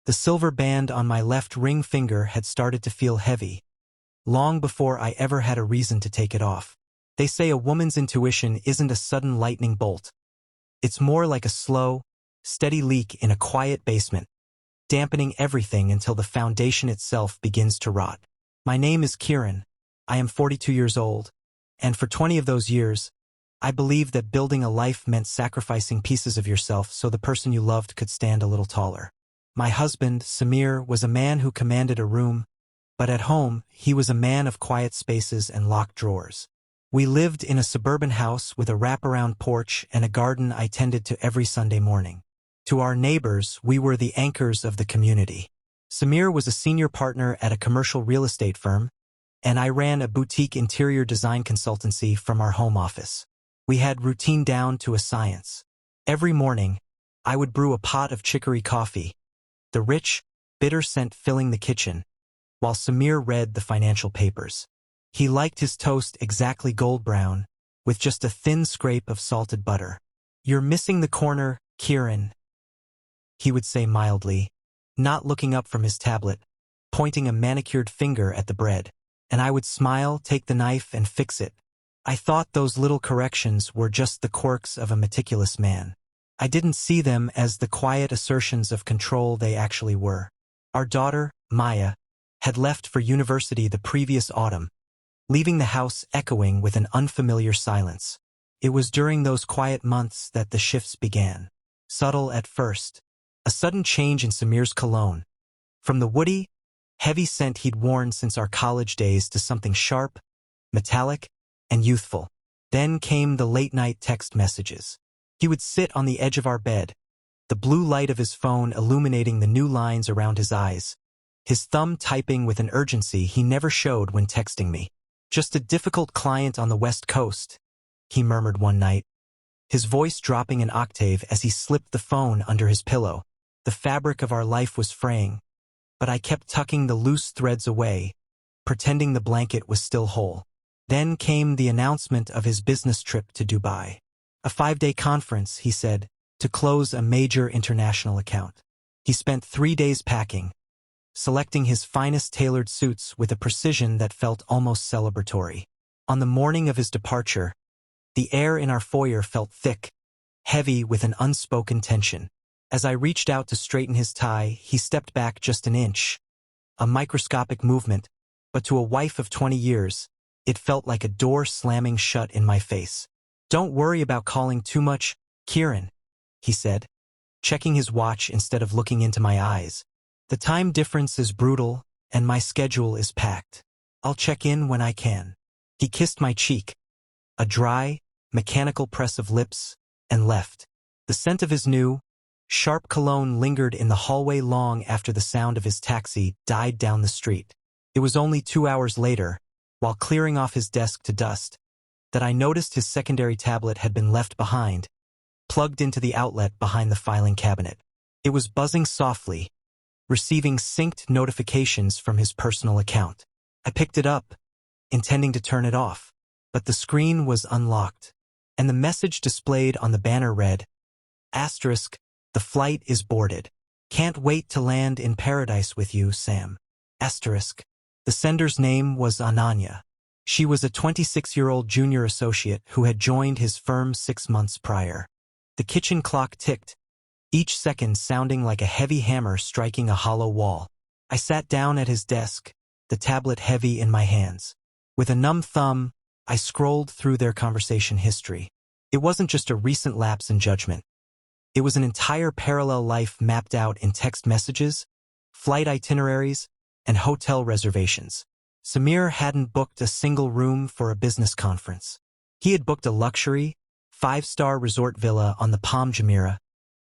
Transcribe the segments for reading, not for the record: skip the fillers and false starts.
The silver band on my left ring finger had started to feel heavy, long before I ever had a reason to take it off. They say a woman's intuition isn't a sudden lightning bolt. It's more like a slow, steady leak in a quiet basement, dampening everything until the foundation itself begins to rot. My name is Kieran. I am 42 years old, and for 20 of those years, I believed that building a life meant sacrificing pieces of yourself so the person you loved could stand a little taller. My husband, Samir, was a man who commanded a room, but at home, he was a man of quiet spaces and locked drawers. We lived in a suburban house with a wraparound porch and a garden I tended to every Sunday morning. To our neighbors, we were the anchors of the community. Samir was a senior partner at a commercial real estate firm, and I ran a boutique interior design consultancy from our home office. We had routine down to a science. Every morning, I would brew a pot of chicory coffee, the rich, bitter scent filling the kitchen, while Samir read the financial papers. He liked his toast exactly gold brown, with just a thin scrape of salted butter. "You're missing the corner, Kieran," he would say mildly, not looking up from his tablet, pointing a manicured finger at the bread. And I would smile, take the knife, and fix it. I thought those little corrections were just the quirks of a meticulous man. I didn't see them as the quiet assertions of control they actually were. Our daughter, Maya, had left for university the previous autumn, leaving the house echoing with an unfamiliar silence. It was during those quiet months that the shifts began. Subtle at first, a sudden change in Samir's cologne. From the woody, heavy scent he'd worn since our college days to something sharp, metallic, and youthful. Then came the late-night text messages. He would sit on the edge of our bed, the blue light of his phone illuminating the new lines around his eyes, his thumb typing with an urgency he never showed when texting me. "Just a difficult client on the West Coast," he murmured one night, his voice dropping an octave as he slipped the phone under his pillow. The fabric of our life was fraying, but I kept tucking the loose threads away, pretending the blanket was still whole. Then came the announcement of his business trip to Dubai. A 5-day conference, he said, to close a major international account. He spent 3 days packing, selecting his finest tailored suits with a precision that felt almost celebratory. On the morning of his departure, the air in our foyer felt thick, heavy with an unspoken tension. As I reached out to straighten his tie, he stepped back just an inch. A microscopic movement, but to a wife of 20 years, it felt like a door slamming shut in my face. "Don't worry about calling too much, Kieran," he said, checking his watch instead of looking into my eyes. "The time difference is brutal, and my schedule is packed. I'll check in when I can." He kissed my cheek, a dry, mechanical press of lips, and left. The scent of his new, sharp cologne lingered in the hallway long after the sound of his taxi died down the street. It was only 2 hours later, while clearing off his desk to dust, that I noticed his secondary tablet had been left behind, plugged into the outlet behind the filing cabinet. It was buzzing softly, receiving synced notifications from his personal account. I picked it up, intending to turn it off, but the screen was unlocked, and the message displayed on the banner read, "*, the flight is boarded. Can't wait to land in paradise with you, Sam. *. The sender's name was Ananya. She was a 26-year-old junior associate who had joined his firm 6 months prior. The kitchen clock ticked, each second sounding like a heavy hammer striking a hollow wall. I sat down at his desk, the tablet heavy in my hands. With a numb thumb, I scrolled through their conversation history. It wasn't just a recent lapse in judgment. It was an entire parallel life mapped out in text messages, flight itineraries, and hotel reservations. Samir hadn't booked a single room for a business conference. He had booked a luxury, 5-star resort villa on the Palm Jumeirah,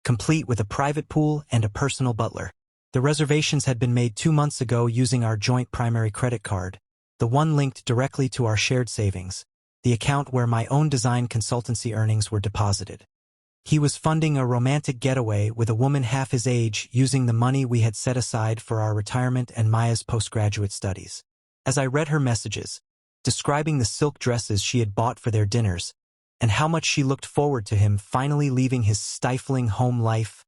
complete with a private pool and a personal butler. The reservations had been made 2 months ago using our joint primary credit card, the one linked directly to our shared savings, the account where my own design consultancy earnings were deposited. He was funding a romantic getaway with a woman half his age using the money we had set aside for our retirement and Maya's postgraduate studies. As I read her messages, describing the silk dresses she had bought for their dinners, and how much she looked forward to him finally leaving his stifling home life,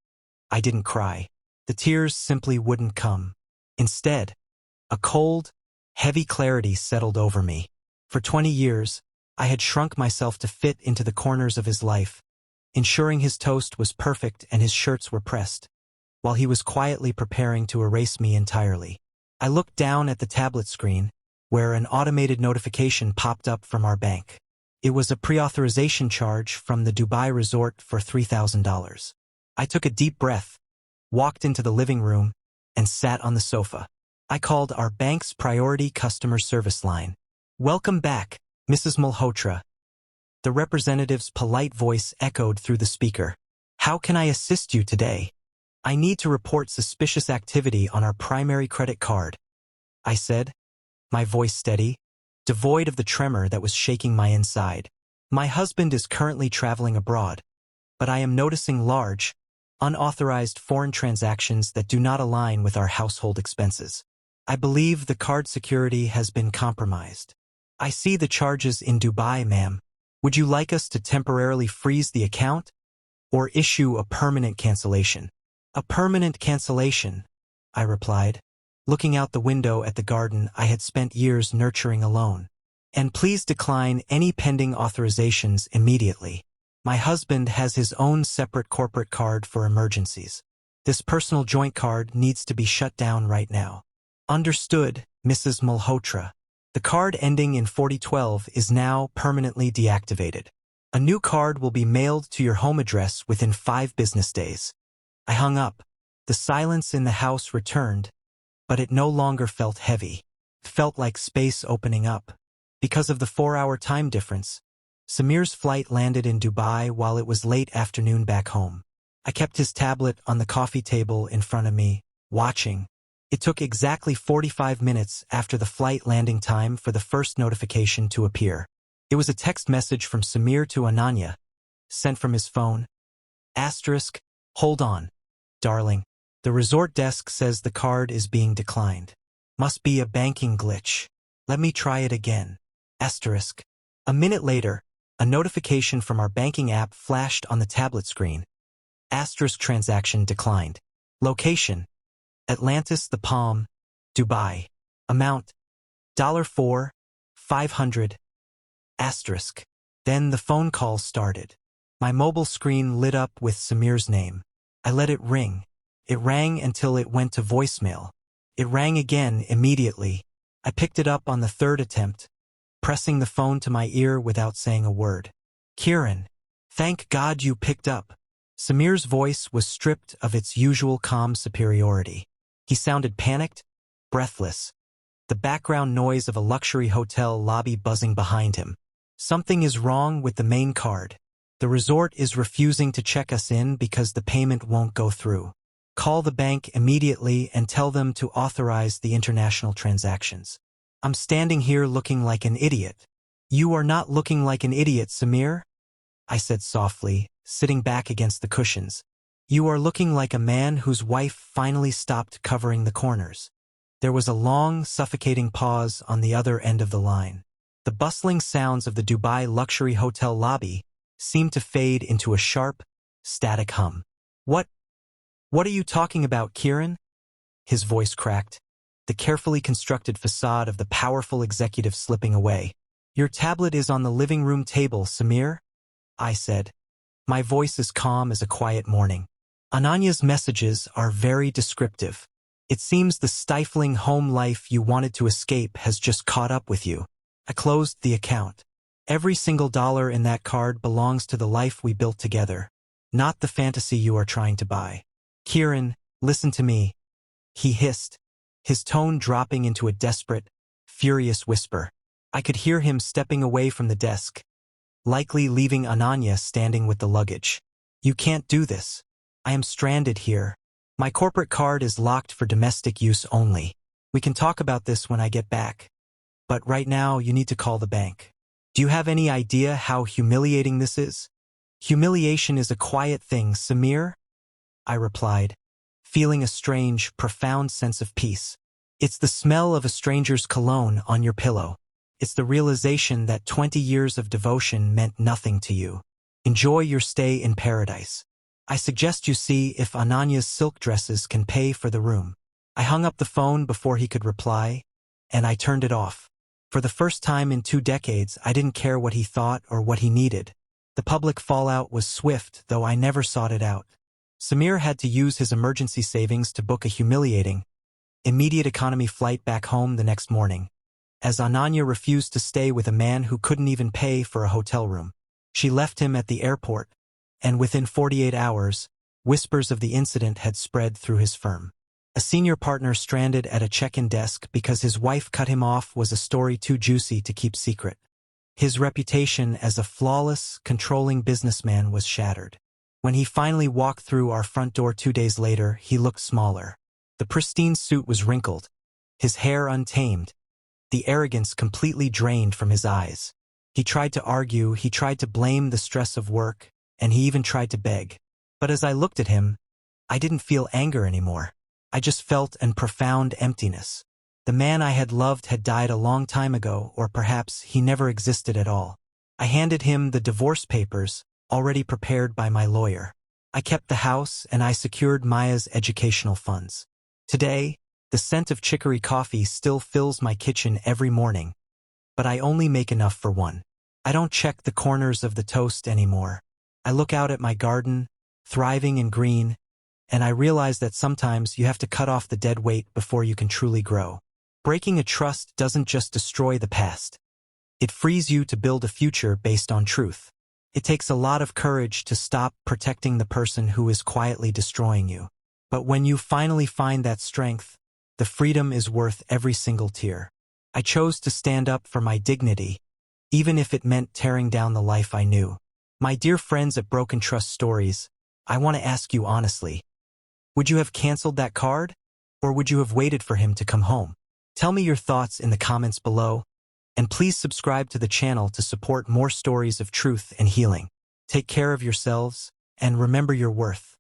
I didn't cry. The tears simply wouldn't come. Instead, a cold, heavy clarity settled over me. For 20 years, I had shrunk myself to fit into the corners of his life, ensuring his toast was perfect and his shirts were pressed, while he was quietly preparing to erase me entirely. I looked down at the tablet screen, where an automated notification popped up from our bank. It was a pre-authorization charge from the Dubai resort for $3,000. I took a deep breath, walked into the living room, and sat on the sofa. I called our bank's priority customer service line. "Welcome back, Mrs. Malhotra." The representative's polite voice echoed through the speaker. "How can I assist you today?" "I need to report suspicious activity on our primary credit card," I said, my voice steady, devoid of the tremor that was shaking my inside. "My husband is currently traveling abroad, but I am noticing large, unauthorized foreign transactions that do not align with our household expenses. I believe the card security has been compromised. I see the charges in Dubai, ma'am. Would you like us to temporarily freeze the account or issue a permanent cancellation?" "A permanent cancellation," I replied, looking out the window at the garden I had spent years nurturing alone. "And please decline any pending authorizations immediately. My husband has his own separate corporate card for emergencies. This personal joint card needs to be shut down right now." "Understood, Mrs. Malhotra. The card ending in 4012 is now permanently deactivated. A new card will be mailed to your home address within 5 business days." I hung up. The silence in the house returned, but it no longer felt heavy. It felt like space opening up. Because of the 4-hour time difference, Samir's flight landed in Dubai while it was late afternoon back home. I kept his tablet on the coffee table in front of me, watching. It took exactly 45 minutes after the flight landing time for the first notification to appear. It was a text message from Samir to Ananya, sent from his phone. Asterisk, "Hold on, darling. The resort desk says the card is being declined. Must be a banking glitch. Let me try it again." Asterisk. A minute later, a notification from our banking app flashed on the tablet screen. Asterisk, transaction declined. Location: Atlantis the Palm, Dubai. Amount: $4,500. Asterisk. Then the phone call started. My mobile screen lit up with Samir's name. I let it ring. It rang until it went to voicemail. It rang again immediately. I picked it up on the 3rd attempt, pressing the phone to my ear without saying a word. "Kiran, thank God you picked up." Samir's voice was stripped of its usual calm superiority. He sounded panicked, breathless, the background noise of a luxury hotel lobby buzzing behind him. "Something is wrong with the main card. The resort is refusing to check us in because the payment won't go through. Call the bank immediately and tell them to authorize the international transactions." I'm standing here looking like an idiot. "You are not looking like an idiot, Samir," I said softly, sitting back against the cushions. "You are looking like a man whose wife finally stopped covering the corners." There was a long, suffocating pause on the other end of the line. The bustling sounds of the Dubai luxury hotel lobby seemed to fade into a sharp, static hum. What are you talking about, Kiran?" His voice cracked, the carefully constructed facade of the powerful executive slipping away. "Your tablet is on the living room table, Samir," I said. My voice as calm as a quiet morning. "Ananya's messages are very descriptive. It seems the stifling home life you wanted to escape has just caught up with you." I closed the account. "Every single dollar in that card belongs to the life we built together, not the fantasy you are trying to buy. Kiran, listen to me," he hissed, his tone dropping into a desperate, furious whisper. I could hear him stepping away from the desk, likely leaving Ananya standing with the luggage. "You can't do this. I am stranded here. My corporate card is locked for domestic use only. We can talk about this when I get back. But right now you need to call the bank. Do you have any idea how humiliating this is?" "Humiliation is a quiet thing, Samir," I replied, feeling a strange, profound sense of peace. "It's the smell of a stranger's cologne on your pillow. It's the realization that 20 years of devotion meant nothing to you. Enjoy your stay in paradise." I suggest you see if Ananya's silk dresses can pay for the room. I hung up the phone before he could reply, and I turned it off. For the first time in 2 decades, I didn't care what he thought or what he needed. The public fallout was swift, though I never sought it out. Samir had to use his emergency savings to book a humiliating, immediate economy flight back home the next morning, as Ananya refused to stay with a man who couldn't even pay for a hotel room. She left him at the airport, and within 48 hours, whispers of the incident had spread through his firm. A senior partner stranded at a check-in desk because his wife cut him off was a story too juicy to keep secret. His reputation as a flawless, controlling businessman was shattered. When he finally walked through our front door 2 days later, he looked smaller. The pristine suit was wrinkled, his hair untamed, the arrogance completely drained from his eyes. He tried to argue, he tried to blame the stress of work, and he even tried to beg. But as I looked at him, I didn't feel anger anymore. I just felt an profound emptiness. The man I had loved had died a long time ago, or perhaps he never existed at all. I handed him the divorce papers, already prepared by my lawyer. I kept the house, and I secured Maya's educational funds. Today, the scent of chicory coffee still fills my kitchen every morning, but I only make enough for one. I don't check the corners of the toast anymore. I look out at my garden, thriving and green, and I realize that sometimes you have to cut off the dead weight before you can truly grow. Breaking a trust doesn't just destroy the past. It frees you to build a future based on truth. It takes a lot of courage to stop protecting the person who is quietly destroying you. But when you finally find that strength, the freedom is worth every single tear. I chose to stand up for my dignity, even if it meant tearing down the life I knew. My dear friends at Broken Trust Stories, I want to ask you honestly, would you have canceled that card? Or would you have waited for him to come home? Tell me your thoughts in the comments below, and please subscribe to the channel to support more stories of truth and healing. Take care of yourselves, and remember your worth.